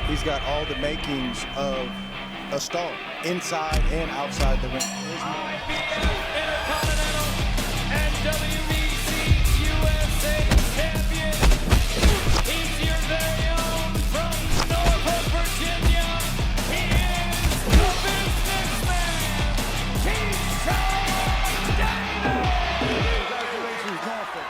He's got all the makings of a star, inside and outside the ring. Intercontinental and WBC USA champion. He's your very own from Norfolk, Virginia. He is the businessman, Keyshawn Davis. Congratulations, Norfolk.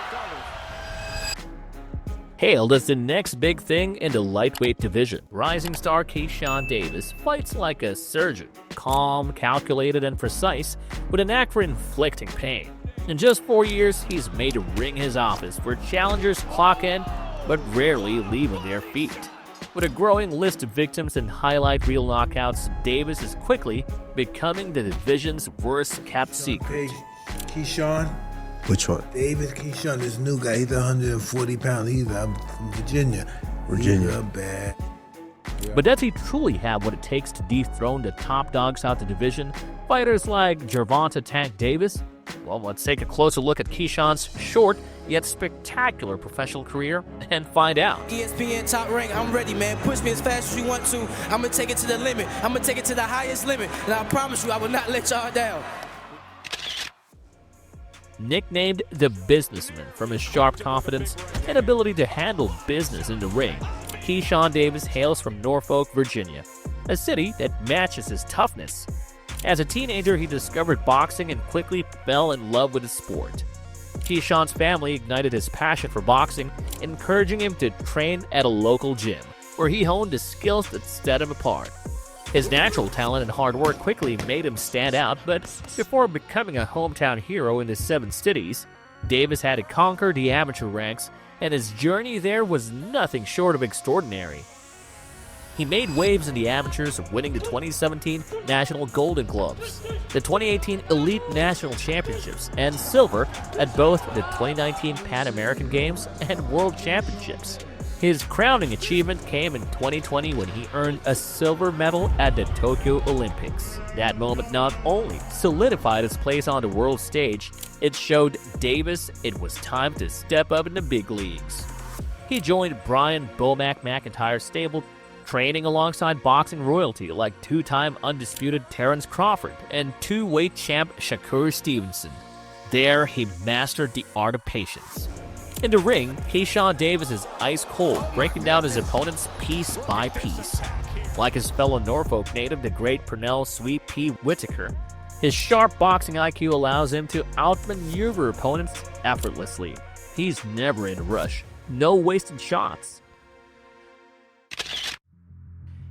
Hailed as the next big thing in the lightweight division, rising star Keyshawn Davis fights like a surgeon, calm, calculated, and precise, with a knack for inflicting pain. In just 4 years, he's made the ring his office where challengers clock in, but rarely leaving their feet. With a growing list of victims and highlight reel knockouts, Davis is quickly becoming the division's worst-kept secret. Hey, Keyshawn. Which one? Davis Keyshawn, this new guy. He's 140 pounds. He's from Virginia. Virginia. He's bad. But does he truly have what it takes to dethrone the top dogs out the division? Fighters like Gervonta Tank Davis? Well, let's take a closer look at Keyshawn's short yet spectacular professional career and find out. ESPN Top Rank, I'm ready, man. Push me as fast as you want to. I'm going to take it to the limit. I'm going to take it to the highest limit. And I promise you, I will not let y'all down. Nicknamed the businessman from his sharp confidence and ability to handle business in the ring, Keyshawn Davis hails from Norfolk, Virginia, a city that matches his toughness. As a teenager, he discovered boxing and quickly fell in love with the sport. Keyshawn's family ignited his passion for boxing, encouraging him to train at a local gym, where he honed the skills that set him apart. His natural talent and hard work quickly made him stand out, but before becoming a hometown hero in the Seven Cities, Davis had to conquer the amateur ranks, and his journey there was nothing short of extraordinary. He made waves in the amateurs, winning the 2017 National Golden Gloves, the 2018 Elite National Championships, and silver at both the 2019 Pan American Games and World Championships. His crowning achievement came in 2020 when he earned a silver medal at the Tokyo Olympics. That moment not only solidified his place on the world stage, it showed Davis it was time to step up in the big leagues. He joined Brian Bomac McIntyre's stable, training alongside boxing royalty like two-time undisputed Terrence Crawford and two-weight champ Shakur Stevenson. There, he mastered the art of patience. In the ring, Keyshawn Davis is ice cold, breaking down his opponents piece by piece. Like his fellow Norfolk native, the great Pernell Sweet Pea Whitaker, his sharp boxing IQ allows him to outmaneuver opponents effortlessly. He's never in a rush, no wasted shots.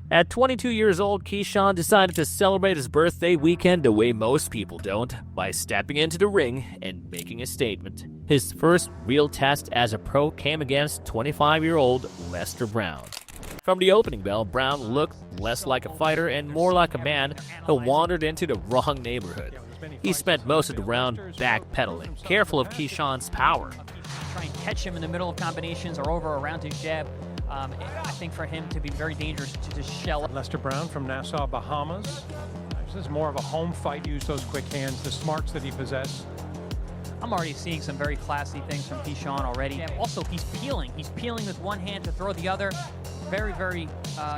At 22 years old, Keyshawn decided to celebrate his birthday weekend the way most people don't, by stepping into the ring and making a statement. His first real test as a pro came against 25-year-old Lester Brown. From the opening bell, Brown looked less like a fighter and more like a man who wandered into the wrong neighborhood. He spent most of the round backpedaling, careful of Keyshawn's power. Try and catch him in the middle of combinations or over around his jab. I think for him to be very dangerous to just shell up. Lester Brown from Nassau, Bahamas. This is more of a home fight. Use those quick hands, the smarts that he possesses. I'm already seeing some very classy things from Keyshawn already. And also, he's peeling. He's peeling with one hand to throw the other. Very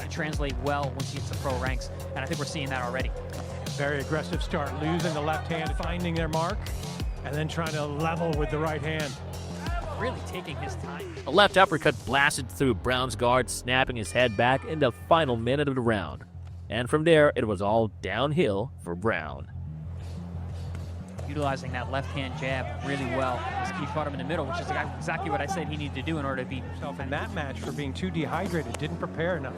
translate well once he gets the pro ranks. And I think we're seeing that already. Very aggressive start, losing the left hand, finding their mark, and then trying to level with the right hand. Really taking his time. A left uppercut blasted through Brown's guard, snapping his head back in the final minute of the round. And from there, it was all downhill for Brown. Utilizing that left-hand jab really well as he caught him in the middle, which is exactly what I said he needed to do in order to beat himself in that match for being too dehydrated, didn't prepare enough.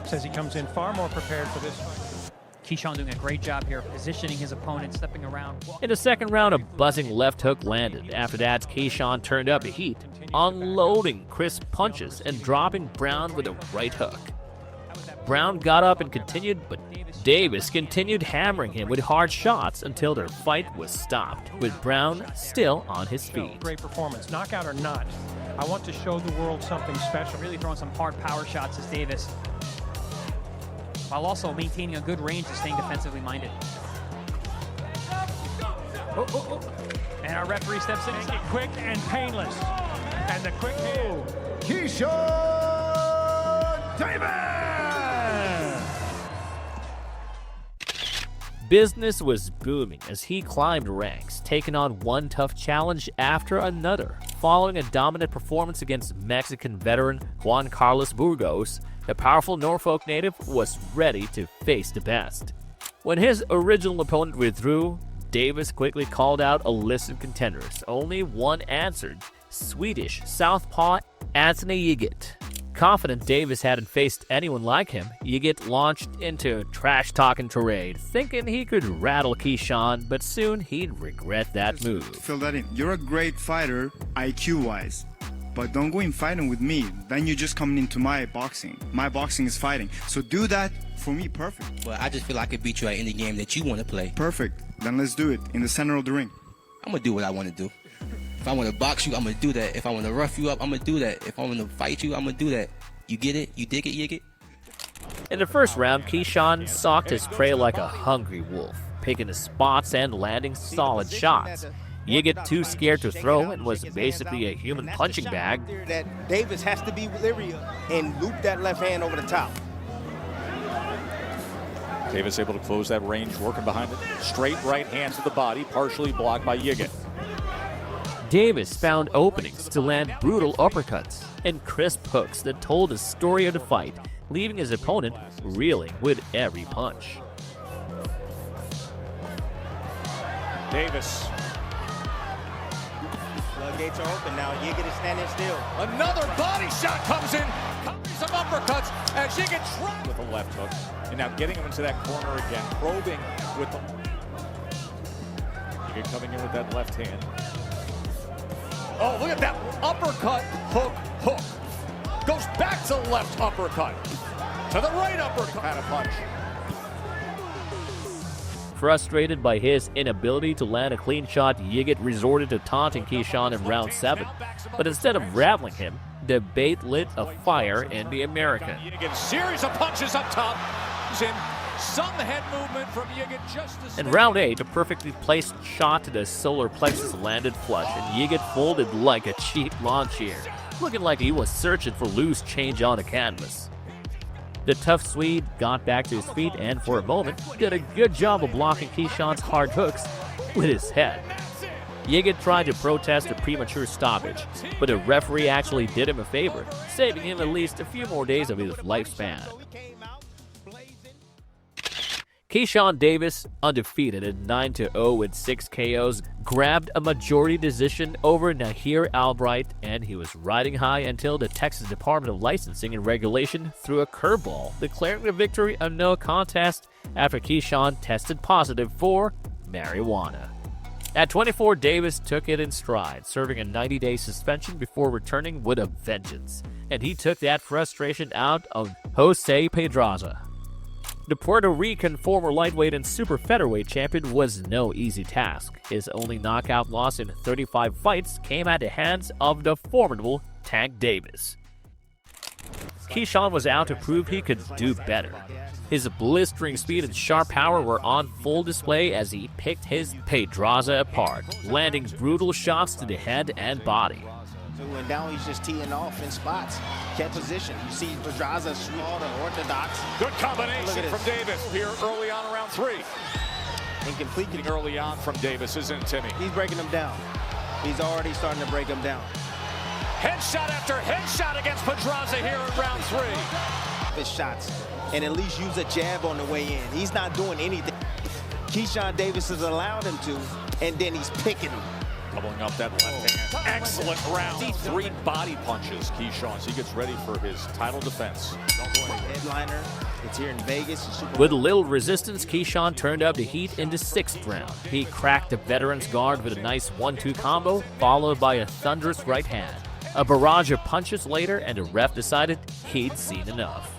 Says he comes in far more prepared for this fight. Keyshawn doing a great job here, positioning his opponent, stepping around. In the second round, a buzzing left hook landed. After that, Keyshawn turned up the heat, unloading crisp punches and dropping Brown with a right hook. Brown got up and continued, but Davis continued hammering him with hard shots until their fight was stopped, with Brown still on his feet. Great performance, knockout or not. I want to show the world something special. Really throwing some hard power shots as Davis, while also maintaining a good range and staying defensively minded. And our referee steps in. Make it quick and painless. And the quick hand. Keyshawn Davis! Business was booming as he climbed ranks, taking on one tough challenge after another. Following a dominant performance against Mexican veteran Juan Carlos Burgos, the powerful Norfolk native was ready to face the best. When his original opponent withdrew, Davis quickly called out a list of contenders. Only one answered: Swedish southpaw Anthony Yigit. Confident Davis hadn't faced anyone like him, Yigit launched into trash-talking tirade, thinking he could rattle Keyshawn, but soon he'd regret that move. Fill that in. You're a great fighter, IQ-wise, but don't go in fighting with me. Then you're just coming into my boxing. My boxing is fighting. So do that for me, perfect. Well, I just feel I could beat you at any game that you want to play. Perfect. Then let's do it in the center of the ring. I'm going to do what I want to do. If I want to box you, I'm going to do that. If I want to rough you up, I'm going to do that. If I want to fight you, I'm going to do that. You get it? You dig it, Yigit? In the first round, Keyshawn stalked his prey like a hungry wolf, picking his spots and landing solid shots. Yigit, too scared to throw and was basically a human punching bag. That Davis has to be leery of and loop that left hand over the top. Davis able to close that range, working behind it. Straight right hand to the body, partially blocked by Yigit. Davis found openings to land brutal uppercuts and crisp hooks that told the story of the fight, leaving his opponent reeling with every punch. Davis. Floodgates are open now. Yigit is standing still. Another body shot comes in. Covering some uppercuts as Yigit tries with a left hook. And now getting him into that corner again, probing with the... Yigit coming in with that left hand. Oh, look at that uppercut, hook, hook. Goes back to the left uppercut. To the right uppercut. Had a punch. Frustrated by his inability to land a clean shot, Yigit resorted to taunting Keyshawn in round 7. But instead of rattling him, the bait lit a fire in the American. Yigit, series of punches up top. In some head movement from Yigit just to... In round 8, a perfectly placed shot to the solar plexus landed flush, and Yigit folded like a cheap lawn chair, looking like he was searching for loose change on the canvas. The tough Swede got back to his feet and, for a moment, did a good job of blocking Keyshawn's hard hooks with his head. Yigit tried to protest a premature stoppage, but the referee actually did him a favor, saving him at least a few more days of his lifespan. Keyshawn Davis, undefeated at 9-0 with 6 KOs, grabbed a majority decision over Nahir Albright, and he was riding high until the Texas Department of Licensing and Regulation threw a curveball, declaring the victory a no contest after Keyshawn tested positive for marijuana. At 24, Davis took it in stride, serving a 90-day suspension before returning with a vengeance, and he took that frustration out of Jose Pedraza. The Puerto Rican former lightweight and super featherweight champion was no easy task. His only knockout loss in 35 fights came at the hands of the formidable Tank Davis. Keyshawn was out to prove he could do better. His blistering speed and sharp power were on full display as he picked his Pedraza apart, landing brutal shots to the head and body. And now he's just teeing off in spots. Kept position. You see Pedraza sweep all the orthodox. Good combination from Davis here early on around 3. Incomplete. Early on from Davis, isn't it, Timmy? He's breaking them down. He's already starting to break them down. Headshot after headshot against Pedraza here in round 3. His shots, and at least use a jab on the way in. He's not doing anything. Keyshawn Davis has allowed him to, and then he's picking them. Doubling up that left hand. Excellent round. 3 body punches, Keyshawn, so he gets ready for his title defense. Headliner. It's here in Vegas. With little resistance, Keyshawn turned up the heat in the 6th round. He cracked the veteran's guard with a nice 1-2 combo, followed by a thunderous right hand. A barrage of punches later, and the ref decided he'd seen enough.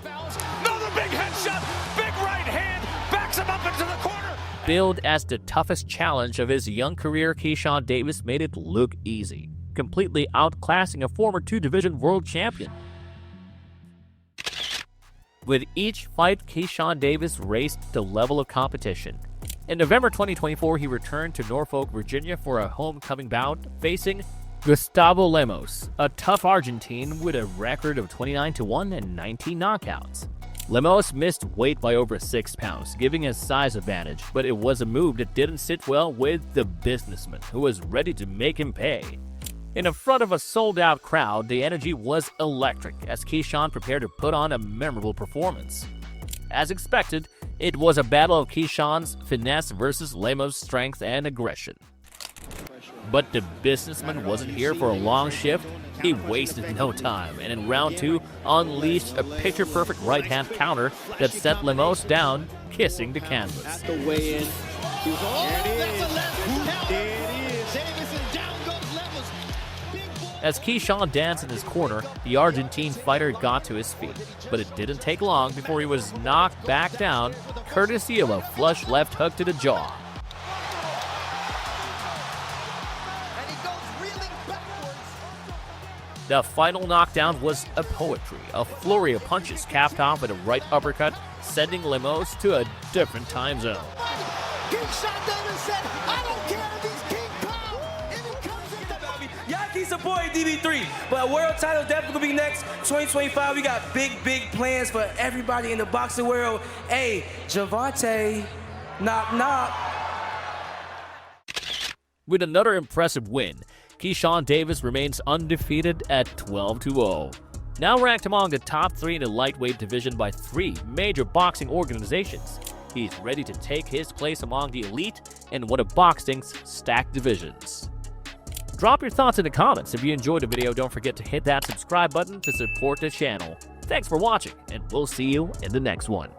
Another big headshot, big right hand, backs him up into the corner. Billed as the toughest challenge of his young career, Keyshawn Davis made it look easy, completely outclassing a former 2-division world champion. With each fight, Keyshawn Davis raised the level of competition. In November 2024, he returned to Norfolk, Virginia for a homecoming bout, facing Gustavo Lemos, a tough Argentine with a record of 29-1 and 19 knockouts. Lemos missed weight by over 6 pounds, giving his size advantage, but it was a move that didn't sit well with the businessman, who was ready to make him pay. In front of a sold-out crowd, the energy was electric as Keyshawn prepared to put on a memorable performance. As expected, it was a battle of Keyshawn's finesse versus Lemos' strength and aggression. But the businessman wasn't here for a long shift. He wasted no time, and in round 2, unleashed a picture-perfect right-hand counter that sent Lemos down, kissing the canvas. At the weigh-in. He was that's a leverage counter. There it is. Davis, and down goes Lemos. As Keyshawn danced in his corner, the Argentine fighter got to his feet, but it didn't take long before he was knocked back down, courtesy of a flush left hook to the jaw. The final knockdown was a poetry, a flurry of punches capped off with a right uppercut, sending Lemos to a different time zone. Keyshawn Davis said, I don't care if he's King Kong. If he comes in the baby. Y'all keep supporting DB3, but world title definitely gonna be next. 2025, we got big plans for everybody in the boxing world. Hey, Javante, knock knock. With another impressive win, Keyshawn Davis remains undefeated at 12-0. Now ranked among the top 3 in the lightweight division by 3 major boxing organizations, he's ready to take his place among the elite in one of boxing's stacked divisions. Drop your thoughts in the comments. If you enjoyed the video, don't forget to hit that subscribe button to support the channel. Thanks for watching, and we'll see you in the next one.